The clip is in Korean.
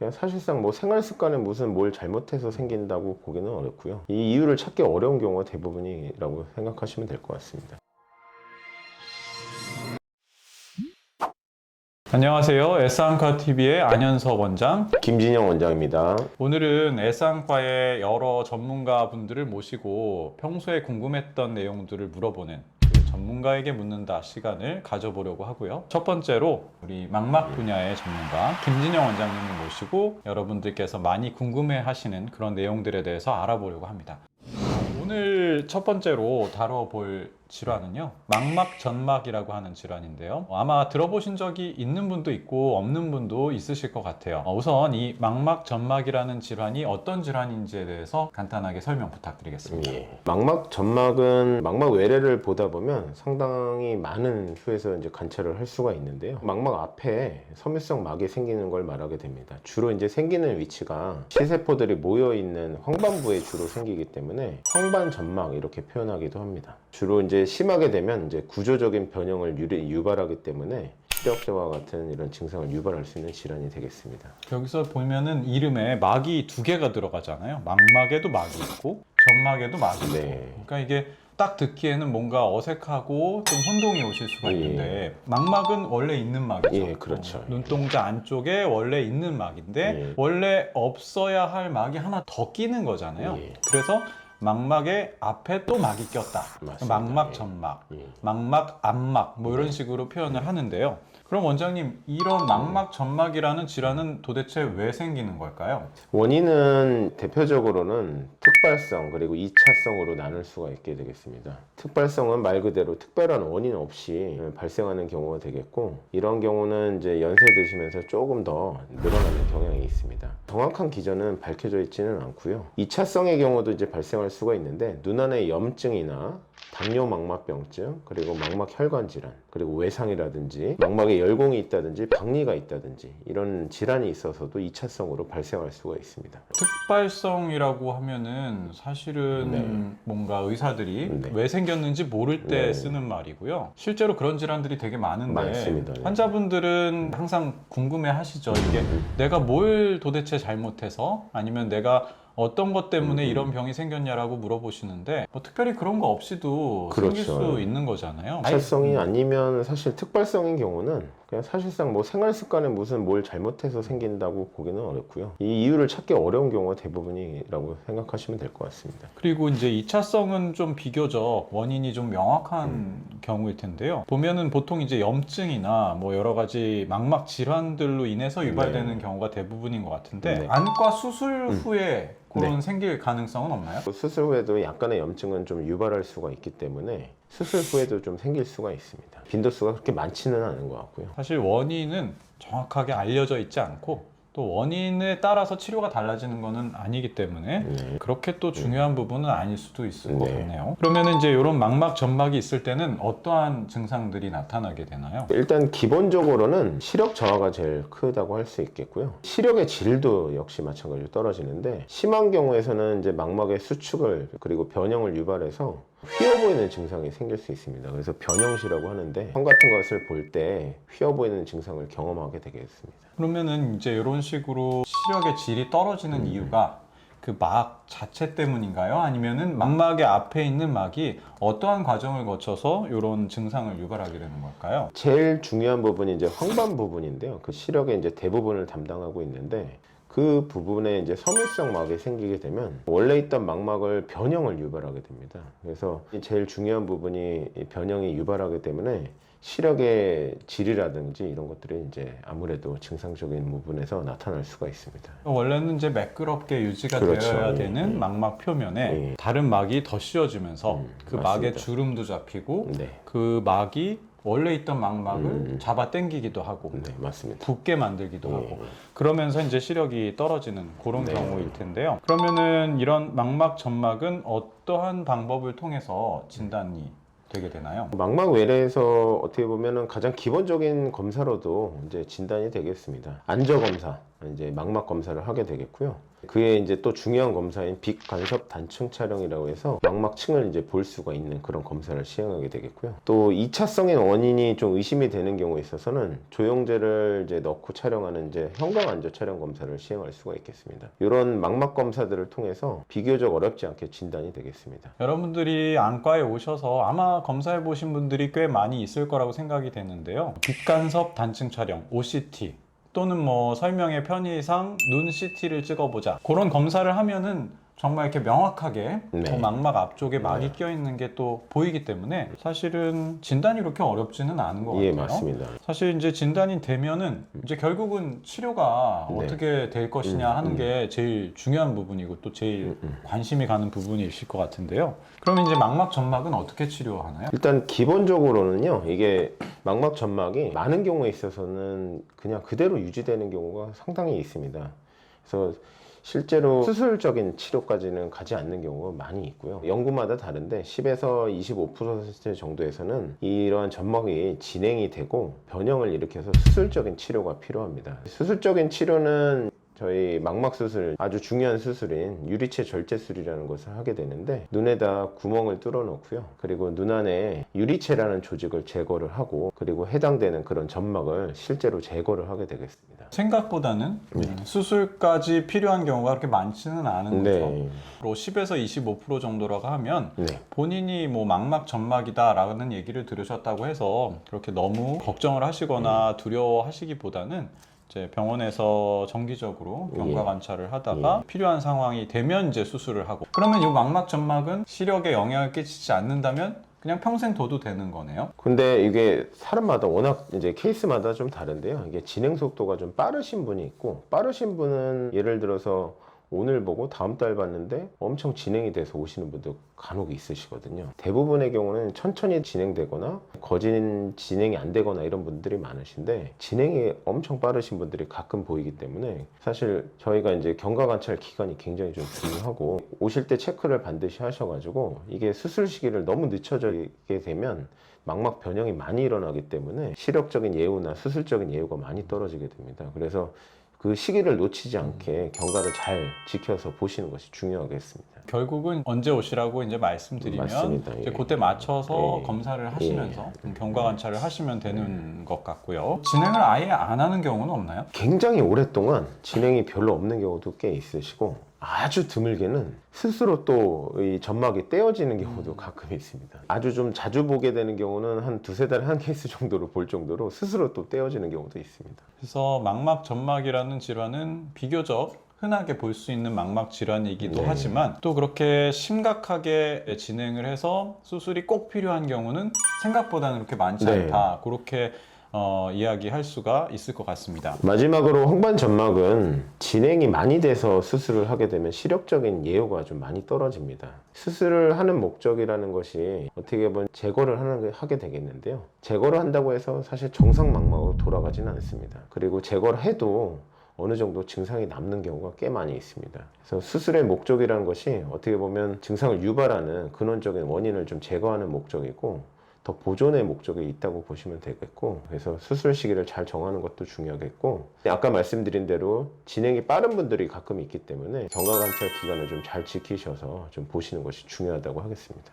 그냥 사실상 뭐 생활 습관에 무슨 뭘 잘못해서 생긴다고 보기는 어렵고요. 이 이유를 찾기 어려운 경우가 대부분이라고 생각하시면 될 것 같습니다. 안녕하세요. S안과TV의 안현석 원장. 김진영 원장입니다. 오늘은 S안과의 여러 전문가 분들을 모시고 평소에 궁금했던 내용들을 물어보는 그 전문가에게 묻는다 시간을 가져보려고 하고요. 첫 번째로 우리 망막 분야의 전문가 김진영 원장님을 모시고 여러분들께서 많이 궁금해 하시는 그런 내용들에 대해서 알아보려고 합니다. 오늘 첫 번째로 다뤄볼 질환은요, 망막전막이라고 하는 질환인데요. 아마 들어보신 적이 있는 분도 있고 없는 분도 있으실 것 같아요. 우선 이 망막전막이라는 질환이 어떤 질환인지에 대해서 간단하게 설명 부탁드리겠습니다. 망막전막은 망막 외래를 보다 보면 상당히 많은 수에서 이제 관찰을 할 수가 있는데요. 망막 앞에 섬유성 막이 생기는 걸 말하게 됩니다. 주로 이제 생기는 위치가 시세포들이 모여 있는 황반부에 주로 생기기 때문에 황반전막 이렇게 표현하기도 합니다. 주로 이제 심하게 되면 이제 구조적인 변형을 유발하기 때문에 시력저하 같은 이런 증상을 유발할 수 있는 질환이 되겠습니다. 여기서 보면은 이름에 막이 두 개가 들어가잖아요. 망막에도 막이 있고 점막에도 막이 있고. 그러니까 이게 딱 듣기에는 뭔가 어색하고 좀 혼동이 오실 수가 있는데 망막은 원래 있는 막이죠. 예, 그렇죠. 눈동자 안쪽에 원래 있는 막인데 원래 없어야 할 막이 하나 더 끼는 거잖아요. 그래서 망막의 앞에 또 막이 꼈다. 맞습니다. 망막 전막, 망막 앞막 뭐 이런 식으로 표현을 하는데요. 그럼 원장님, 이런 망막 전막이라는 질환은 도대체 왜 생기는 걸까요? 원인은 대표적으로는 특발성 그리고 2차성으로 나눌 수가 있게 되겠습니다. 특발성은 말 그대로 특별한 원인 없이 발생하는 경우가 되겠고, 이런 경우는 이제 연세 드시면서 조금 더 늘어나는 경향이 있습니다. 정확한 기전은 밝혀져 있지는 않고요. 2차성의 경우도 이제 발생할 수가 있는데, 눈 안에 염증이나 당뇨 망막병증, 그리고 망막 혈관 질환, 그리고 외상이라든지 망막에 열공이 있다든지 박리가 있다든지 이런 질환이 있어서도 2차성으로 발생할 수가 있습니다. 특발성이라고 하면은 사실은 뭔가 의사들이 왜 생겼는지 모를 때 쓰는 말이고요. 실제로 그런 질환들이 되게 많은데 많습니다. 환자분들은 항상 궁금해 하시죠. 이게 내가 뭘 도대체 잘못해서, 아니면 내가 어떤 것 때문에 이런 병이 생겼냐라고 물어보시는데, 뭐 특별히 그런 거 없이도 생길 수 있는 거잖아요. 특발성이 아니면 사실 특발성인 경우는 그냥 사실상 뭐 생활 습관에 무슨 뭘 잘못해서 생긴다고 보기는 어렵고요. 이 이유를 찾기 어려운 경우가 대부분이라고 생각하시면 될 것 같습니다. 그리고 이제 2차성은 좀 비교적 원인이 좀 명확한 경우일 텐데요. 보면은 보통 이제 염증이나 뭐 여러 가지 망막 질환들로 인해서 유발되는 경우가 대부분인 것 같은데, 안과 수술 후에 그런 생길 가능성은 없나요? 수술 후에도 약간의 염증은 좀 유발할 수가 있기 때문에 수술 후에도 좀 생길 수가 있습니다. 빈도수가 그렇게 많지는 않은 것 같고요. 사실 원인은 정확하게 알려져 있지 않고, 또 원인에 따라서 치료가 달라지는 것은 아니기 때문에 그렇게 또 중요한 부분은 아닐 수도 있을 것 같네요. 그러면 이제 이런 망막 점막이 있을 때는 어떠한 증상들이 나타나게 되나요? 일단 기본적으로는 시력 저하가 제일 크다고 할 수 있겠고요. 시력의 질도 역시 마찬가지로 떨어지는데, 심한 경우에서는 이제 망막의 수축을 그리고 변형을 유발해서 휘어 보이는 증상이 생길 수 있습니다. 그래서 변형시라고 하는데, 형 같은 것을 볼 때 휘어 보이는 증상을 경험하게 되겠습니다. 그러면은 이제 이런 식으로 시력의 질이 떨어지는 이유가 그 막 자체 때문인가요? 아니면은 망막의 앞에 있는 막이 어떠한 과정을 거쳐서 이런 증상을 유발하게 되는 걸까요? 제일 중요한 부분이 이제 황반 부분인데요. 그 시력의 이제 대부분을 담당하고 있는데, 그 부분에 이제 섬유성 막이 생기게 되면 원래 있던 망막을 변형을 유발하게 됩니다. 그래서 제일 중요한 부분이 이 변형이 유발하기 때문에 시력의 질이라든지 이런 것들이 이제 아무래도 증상적인 부분에서 나타날 수가 있습니다. 원래는 이제 매끄럽게 유지가 되어야 되는 망막 표면에 다른 막이 더 씌워지면서 그 막에 주름도 잡히고 그 막이 원래 있던 망막을 잡아 당기기도 하고 맞습니다. 붓게 만들기도 하고, 그러면서 이제 시력이 떨어지는 그런 경우일 텐데요. 그러면은 이런 망막 점막은 어떠한 방법을 통해서 진단이 되게 되나요? 망막 외래에서 어떻게 보면은 가장 기본적인 검사로도 이제 진단이 되겠습니다. 안저 검사. 이제 망막 검사를 하게 되겠고요. 그에 이제 또 중요한 검사인 빛간섭 단층 촬영이라고 해서 망막층을 이제 볼 수가 있는 그런 검사를 시행하게 되겠고요. 또 2차성인 원인이 좀 의심이 되는 경우에 있어서는 조영제를 이제 넣고 촬영하는 이제 형광 안저 촬영 검사를 시행할 수가 있겠습니다. 이런 망막 검사들을 통해서 비교적 어렵지 않게 진단이 되겠습니다. 여러분들이 안과에 오셔서 아마 검사해 보신 분들이 꽤 많이 있을 거라고 생각이 되는데요. 빛간섭 단층 촬영, OCT 또는 뭐 설명의 편의상 눈 CT를 찍어보자, 그런 검사를 하면은 정말 이렇게 명확하게 네. 그 망막 앞쪽에 막이 끼어 있는 게 또 보이기 때문에 사실은 진단이 그렇게 어렵지는 않은 것 같아요. 예, 맞습니다. 사실 이제 진단이 되면은 이제 결국은 치료가 네. 어떻게 될 것이냐 하는 게 제일 중요한 부분이고 또 제일 관심이 가는 부분이실 것 같은데요. 그러면 이제 망막 점막은 어떻게 치료하나요? 일단 기본적으로는요, 이게 망막 점막이 많은 경우에 있어서는 그냥 그대로 유지되는 경우가 상당히 있습니다. 그래서 실제로 수술적인 치료까지는 가지 않는 경우가 많이 있고요. 연구마다 다른데 10에서 25% 정도에서는 이러한 점막이 진행이 되고 변형을 일으켜서 수술적인 치료가 필요합니다. 수술적인 치료는 저희 망막 수술, 아주 중요한 수술인 유리체 절제술이라는 것을 하게 되는데, 눈에다 구멍을 뚫어 놓고요. 그리고 눈 안에 유리체라는 조직을 제거를 하고, 그리고 해당되는 그런 점막을 실제로 제거를 하게 되겠습니다. 생각보다는 수술까지 필요한 경우가 그렇게 많지는 않은 거죠. 네. 10에서 25% 정도라고 하면 네. 본인이 뭐 망막 점막이다라는 얘기를 들으셨다고 해서 그렇게 너무 걱정을 하시거나 두려워하시기보다는 이제 병원에서 정기적으로 경과 관찰을 하다가 필요한 상황이 되면 이제 수술을 하고, 그러면 이 망막 점막은 시력에 영향을 끼치지 않는다면 그냥 평생 둬도 되는 거네요. 근데 이게 사람마다 워낙 이제 케이스마다 좀 다른데요. 이게 진행 속도가 좀 빠르신 분이 있고, 빠르신 분은 예를 들어서 오늘 보고 다음 달 봤는데 엄청 진행이 돼서 오시는 분도 간혹 있으시거든요. 대부분의 경우는 천천히 진행되거나 거진 진행이 안 되거나 이런 분들이 많으신데, 진행이 엄청 빠르신 분들이 가끔 보이기 때문에 사실 저희가 이제 경과 관찰 기간이 굉장히 좀 중요하고, 오실 때 체크를 반드시 하셔가지고, 이게 수술 시기를 너무 늦춰지게 되면 망막 변형이 많이 일어나기 때문에 시력적인 예후나 수술적인 예후가 많이 떨어지게 됩니다. 그래서 그 시기를 놓치지 않게 경과를 잘 지켜서 보시는 것이 중요하겠습니다. 결국은 언제 오시라고 이제 말씀드리면 맞습니다. 이제 예. 그때 맞춰서 예. 검사를 하시면서 경과 관찰을 하시면 되는 것 같고요. 진행을 아예 안 하는 경우는 없나요? 굉장히 오랫동안 진행이 별로 없는 경우도 꽤 있으시고, 아주 드물게는 스스로 또 이 점막이 떼어지는 경우도 가끔 있습니다. 아주 좀 자주 보게 되는 경우는 한 두세 달에 한 케이스 정도로 볼 정도로 스스로 또 떼어지는 경우도 있습니다. 그래서 망막 점막이라는 질환은 비교적 흔하게 볼 수 있는 망막 질환이기도 네. 하지만, 또 그렇게 심각하게 진행을 해서 수술이 꼭 필요한 경우는 생각보다는 그렇게 많지 네. 않다. 그렇게 이야기할 수가 있을 것 같습니다. 마지막으로 홍반 점막은 진행이 많이 돼서 수술을 하게 되면 시력적인 예후가 좀 많이 떨어집니다. 수술을 하는 목적이라는 것이 어떻게 보면 제거를 하게 되겠는데요. 제거를 한다고 해서 사실 정상 망막으로 돌아가지는 않습니다. 그리고 제거를 해도 어느 정도 증상이 남는 경우가 꽤 많이 있습니다. 그래서 수술의 목적이라는 것이 어떻게 보면 증상을 유발하는 근원적인 원인을 좀 제거하는 목적이고, 더 보존의 목적이 있다고 보시면 되겠고, 그래서 수술 시기를 잘 정하는 것도 중요하겠고, 아까 말씀드린 대로 진행이 빠른 분들이 가끔 있기 때문에 경과 관찰 기간을 좀 잘 지키셔서 좀 보시는 것이 중요하다고 하겠습니다.